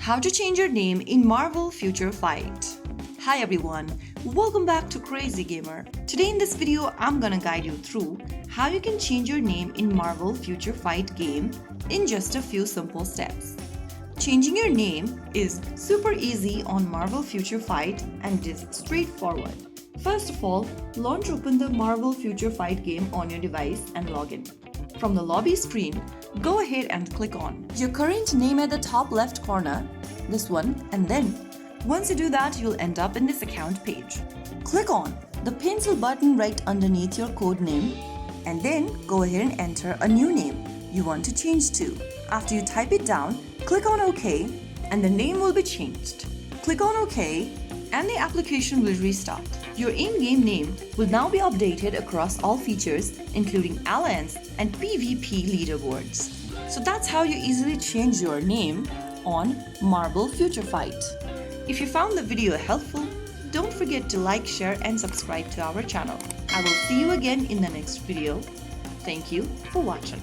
How to change your name in Marvel Future Fight. Hi everyone, welcome back to Crazy Gamer. Today in this video, I'm gonna guide you through how you can change your name in Marvel Future Fight game in just a few simple steps. Changing your name is super easy on Marvel Future Fight and is straightforward. First of all, launch open the Marvel Future Fight game on your device and log in. From the lobby screen, go ahead and click on your current name at the top left corner, this one, and then once you do that, you'll end up in this account page. Click on the pencil button right underneath your code name and then go ahead and enter a new name you want to change to. After you type it down, click on OK and the name will be changed. Click on OK and the application will restart. Your in-game name will now be updated across all features including Alliance and PvP leaderboards. So that's how you easily change your name on Marvel Future Fight. If you found the video helpful, don't forget to like, share and subscribe to our channel. I will see you again in the next video. Thank you for watching.